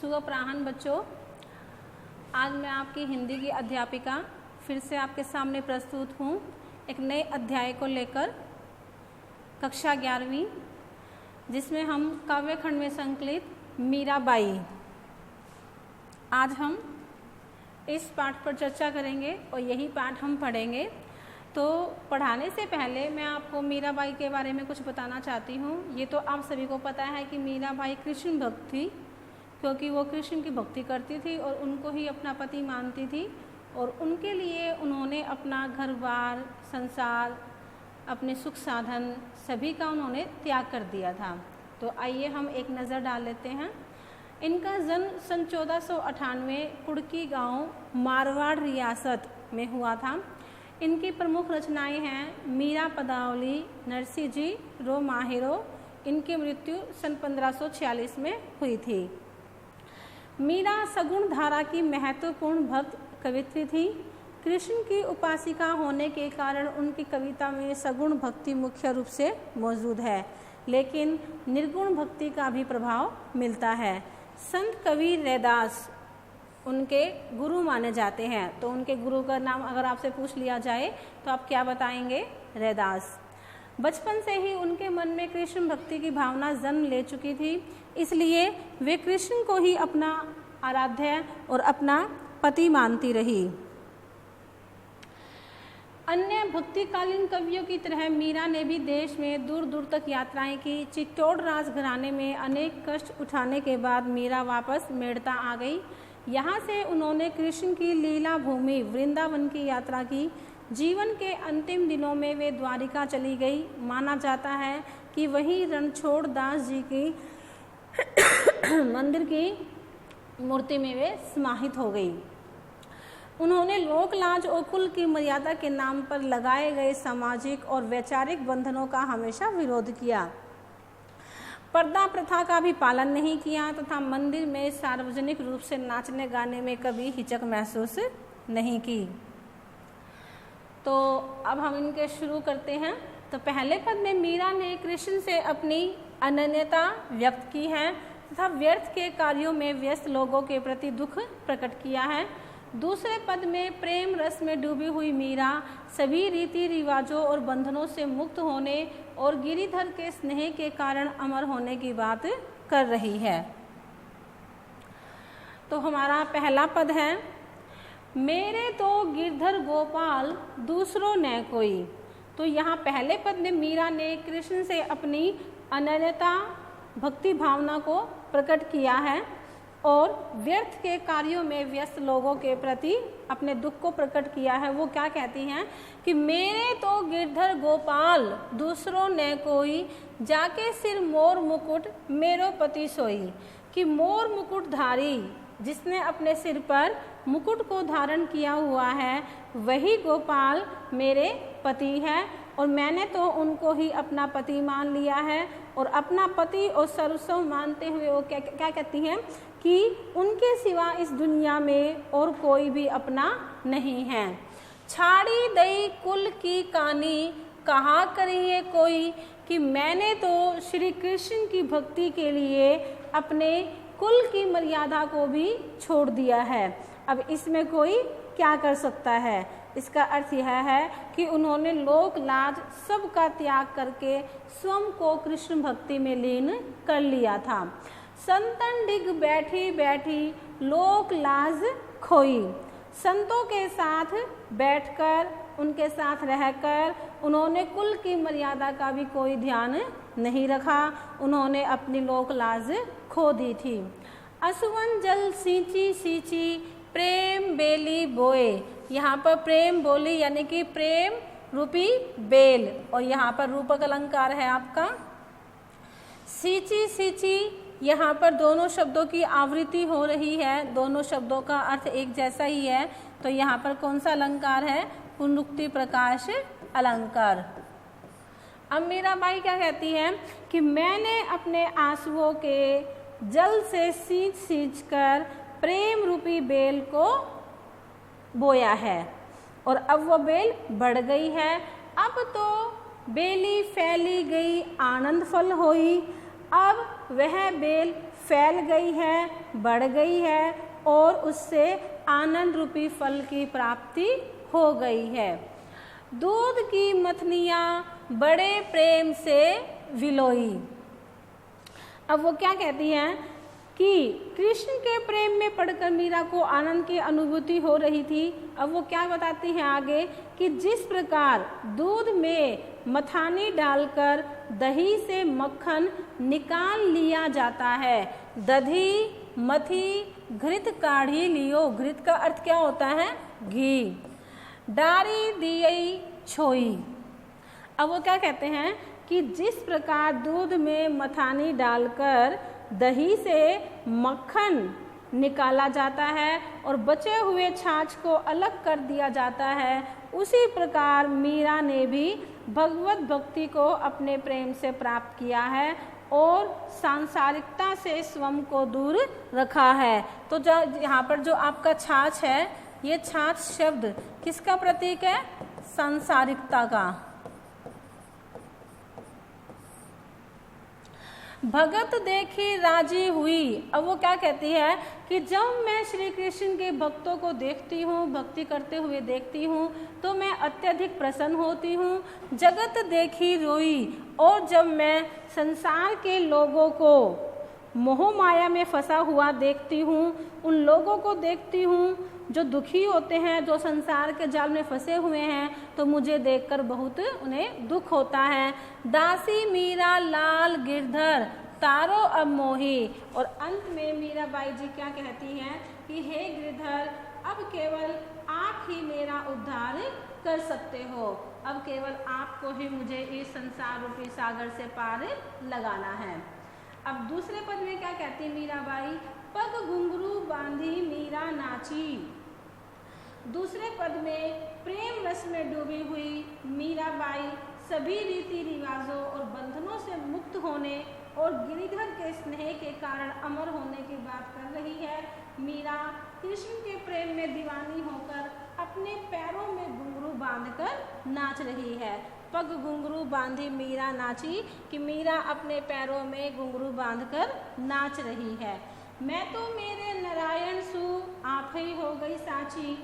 सुअपराहन बच्चों, आज मैं आपकी हिंदी की अध्यापिका फिर से आपके सामने प्रस्तुत हूँ एक नए अध्याय को लेकर, कक्षा 11वीं, जिसमें हम काव्य खंड में संकलित मीराबाई। आज हम इस पाठ पर चर्चा करेंगे और यही पाठ हम पढ़ेंगे। तो पढ़ाने से पहले मैं आपको मीराबाई के बारे में कुछ बताना चाहती हूँ। ये तो आप सभी को पता है कि मीराबाई कृष्ण भक्त थी, क्योंकि वो कृष्ण की भक्ति करती थी और उनको ही अपना पति मानती थी, और उनके लिए उन्होंने अपना घर बार, संसार, अपने सुख साधन सभी का उन्होंने त्याग कर दिया था। तो आइए हम एक नज़र डाल लेते हैं। इनका जन्म सन 1498 कुड़की गांव, मारवाड़ रियासत में हुआ था। इनकी प्रमुख रचनाएं हैं मीरा पदावली, नरसी जी, रो माहिरो। इनकी मृत्यु सन 1546 में हुई थी। मीरा सगुण धारा की महत्वपूर्ण भक्त कवित्री थी। कृष्ण की उपासिका होने के कारण उनकी कविता में सगुण भक्ति मुख्य रूप से मौजूद है, लेकिन निर्गुण भक्ति का भी प्रभाव मिलता है। संत कवि रैदास उनके गुरु माने जाते हैं। तो उनके गुरु का नाम अगर आपसे पूछ लिया जाए तो आप क्या बताएंगे? रैदास। बचपन से ही उनके मन में कृष्ण भक्ति की भावना जन्म ले चुकी थी, इसलिए वे कृष्ण को ही अपना आराध्य और अपना पति मानती रही। अन्य भक्तिकालीन कवियों की तरह मीरा ने भी देश में दूर दूर तक यात्राएं की। चित्तौड़ राजघराने में अनेक कष्ट उठाने के बाद मीरा वापस मेड़ता आ गई। यहाँ से उन्होंने कृष्ण की लीला भूमि वृंदावन की यात्रा की। जीवन के अंतिम दिनों में वे द्वारिका चली गई। माना जाता है कि वहीं रणछोड़ दास जी की मंदिर की मूर्ति में वे समाहित हो गई। उन्होंने लोकलाज और कुल की मर्यादा के नाम पर लगाए गए सामाजिक और वैचारिक बंधनों का हमेशा विरोध किया। पर्दा प्रथा का भी पालन नहीं किया तथा मंदिर में सार्वजनिक रूप से नाचने गाने में कभी हिचक महसूस नहीं की। तो अब हम इनके शुरू करते हैं। तो पहले पद में मीरा ने कृष्ण से अपनी अनन्यता व्यक्त की है तथा व्यर्थ के कार्यों में व्यस्त लोगों के प्रति दुख प्रकट किया है। दूसरे पद में प्रेम रस में डूबी हुई मीरा सभी रीति रिवाजों और बंधनों से मुक्त होने और गिरिधर के स्नेह के कारण अमर होने की बात कर रही है। तो हमारा पहला पद है, मेरे तो गिरधर गोपाल दूसरों न कोई। तो यहाँ पहले पद में मीरा ने कृष्ण से अपनी अनन्यता भक्ति भावना को प्रकट किया है और व्यर्थ के कार्यों में व्यस्त लोगों के प्रति अपने दुख को प्रकट किया है। वो क्या कहती हैं कि मेरे तो गिरधर गोपाल दूसरों ने कोई, जाके सिर मोर मुकुट मेरो पति सोई। कि मोर मुकुटधारी, जिसने अपने सिर पर मुकुट को धारण किया हुआ है, वही गोपाल मेरे पति है और मैंने तो उनको ही अपना पति मान लिया है। और अपना पति और सर्वस्व मानते हुए वो क्या कहती हैं कि उनके सिवा इस दुनिया में और कोई भी अपना नहीं है। छाड़ी दई कुल की कानी कहा करिए कोई। कि मैंने तो श्री कृष्ण की भक्ति के लिए अपने कुल की मर्यादा को भी छोड़ दिया है। अब इसमें कोई क्या कर सकता है? इसका अर्थ यह है कि उन्होंने लोक लाज सब का त्याग करके स्वयं को कृष्ण भक्ति में लीन कर लिया था। संतन डिग बैठी बैठी लोक लाज खोई। संतों के साथ बैठकर, उनके साथ रहकर उन्होंने कुल की मर्यादा का भी कोई ध्यान नहीं रखा। उन्होंने अपनी लोक लाज खो दी थी। असुवन जल सींची सींची प्रेम बेली बोए। यहाँ पर प्रेम बोली यानी कि प्रेम रूपी बेल, और यहाँ पर रूपक अलंकार है आपका। सींची सींची, यहाँ पर दोनों शब्दों की आवृत्ति हो रही है, दोनों शब्दों का अर्थ एक जैसा ही है। तो यहाँ पर कौन सा अलंकार है? पुनरुक्ति प्रकाश अलंकार। अब मीराबाई क्या कहती है कि मैंने अपने आंसुओं के जल से सींच सींच कर प्रेम रूपी बेल को बोया है और अब वह बेल बढ़ गई है। अब तो बेली फैली गई आनंद फल होई। अब वह बेल फैल गई है, बढ़ गई है और उससे आनंद रूपी फल की प्राप्ति हो गई है। दूध की मथनियाँ बड़े प्रेम से विलोई। अब वो क्या कहती हैं कि कृष्ण के प्रेम में पड़कर मीरा को आनंद की अनुभूति हो रही थी। अब वो क्या बताती हैं आगे कि जिस प्रकार दूध में मथानी डालकर दही से मक्खन निकाल लिया जाता है, दधी मथी घृत काढ़ी लियो। घृत का अर्थ क्या होता है? घी। डारी दियई छोई। अब वो क्या कहते हैं कि जिस प्रकार दूध में मथानी डालकर दही से मक्खन निकाला जाता है और बचे हुए छाछ को अलग कर दिया जाता है, उसी प्रकार मीरा ने भी भगवत भक्ति को अपने प्रेम से प्राप्त किया है और सांसारिकता से स्वयं को दूर रखा है। तो जो यहाँ पर जो आपका छाछ है, ये छाछ शब्द किसका प्रतीक है? सांसारिकता का। भगत देखी राजी हुई। अब वो क्या कहती है कि जब मैं श्री कृष्ण के भक्तों को देखती हूँ, भक्ति करते हुए देखती हूँ, तो मैं अत्यधिक प्रसन्न होती हूँ। जगत देखी रोई। और जब मैं संसार के लोगों को मोह माया में फंसा हुआ देखती हूँ, उन लोगों को देखती हूँ जो दुखी होते हैं, जो संसार के जाल में फंसे हुए हैं, तो मुझे देखकर बहुत उन्हें दुख होता है। दासी मीरा लाल गिरधर तारो अब मोही। और अंत में मीराबाई जी क्या कहती हैं कि हे गिरधर, अब केवल आप ही मेरा उद्धार कर सकते हो। अब केवल आपको ही मुझे इस संसार रूपी सागर से पार लगाना है। अब दूसरे पद में क्या कहती है मीराबाई? पग घुंघरू बांधी मीरा नाची। दूसरे पद में प्रेम रस में डूबी हुई मीराबाई सभी रीति रिवाजों और बंधनों से मुक्त होने और गिरिधर के स्नेह के कारण अमर होने की बात कर रही है। मीरा कृष्ण के प्रेम में दीवानी होकर अपने पैरों में घुंघरू बांधकर नाच रही है। पग घुंघरू बांधी मीरा नाची, कि मीरा अपने पैरों में घुंघरू बांधकर नाच रही है। मैं तो मेरे नारायण सु आप ही हो गई साची।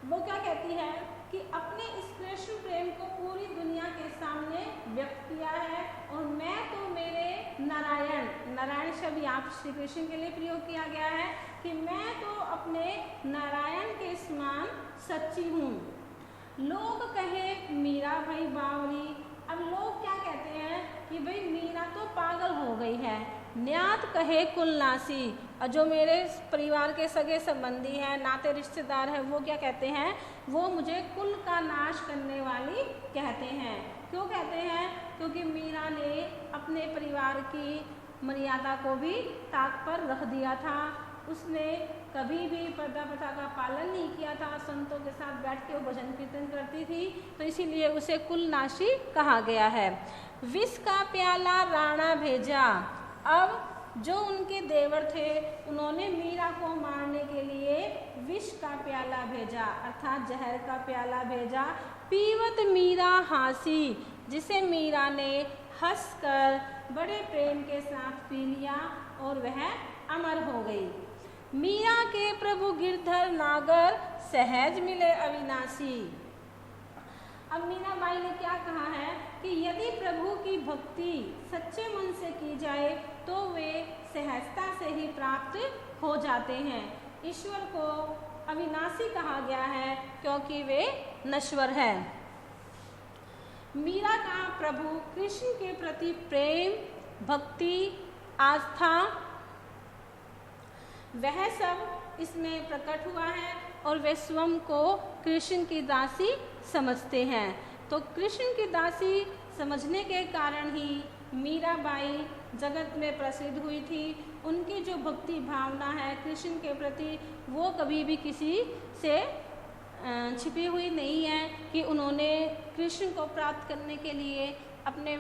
वो क्या कहती है कि अपने इस कृष्ण प्रेम को पूरी दुनिया के सामने व्यक्त किया है और मैं तो मेरे नारायण, नारायण शब्द यहाँ श्री कृष्ण के लिए प्रयोग किया गया है कि मैं तो अपने नारायण के समान सच्ची हूँ। लोग कहे मीरा भाई बावरी। अब लोग क्या कहते हैं कि भाई मीरा तो पागल हो गई है। न्यात कहे कुलनासी। और जो मेरे परिवार के सगे संबंधी हैं, नाते रिश्तेदार हैं, वो क्या कहते हैं? वो मुझे कुल का नाश करने वाली कहते हैं। क्यों कहते हैं? क्योंकि मीरा ने अपने परिवार की मर्यादा को भी ताक पर रख दिया था। उसने कभी भी पर्दा प्रथा का पालन नहीं किया था। संतों के साथ बैठ के वो भजन कीर्तन करती थी, तो इसीलिए उसे कुलनाशी कहा गया है। विष का प्याला राणा भेजा। अब जो उनके देवर थे, उन्होंने मीरा को मारने के लिए विष का प्याला भेजा, अर्थात जहर का प्याला भेजा। पीवत मीरा हासी, जिसे मीरा ने हंसकर बड़े प्रेम के साथ पी लिया और वह अमर हो गई। मीरा के प्रभु गिरधर नागर सहज मिले अविनाशी। अब मीराबाई ने क्या कहा है कि यदि प्रभु की भक्ति सच्चे मन से की जाए तो वे सहजता से ही प्राप्त हो जाते हैं। ईश्वर को अविनाशी कहा गया है क्योंकि वे नश्वर है। मीरा का प्रभु कृष्ण के प्रति प्रेम, भक्ति, आस्था, वह सब इसमें प्रकट हुआ है और वे स्वयं को कृष्ण की दासी समझते हैं। तो कृष्ण की दासी समझने के कारण ही मीराबाई जगत में प्रसिद्ध हुई थी। उनकी जो भक्ति भावना है कृष्ण के प्रति, वो कभी भी किसी से छिपी हुई नहीं है कि उन्होंने कृष्ण को प्राप्त करने के लिए अपने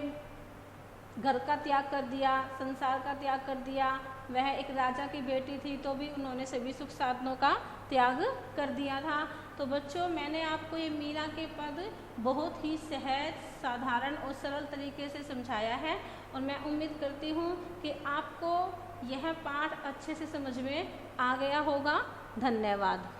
घर का त्याग कर दिया, संसार का त्याग कर दिया वह एक राजा की बेटी थी तो भी उन्होंने सभी सुख साधनों का त्याग कर दिया था। तो बच्चों, मैंने आपको ये मीरा के पद बहुत ही सहज, साधारण और सरल तरीके से समझाया है और मैं उम्मीद करती हूँ कि आपको यह पाठ अच्छे से समझ में आ गया होगा। धन्यवाद।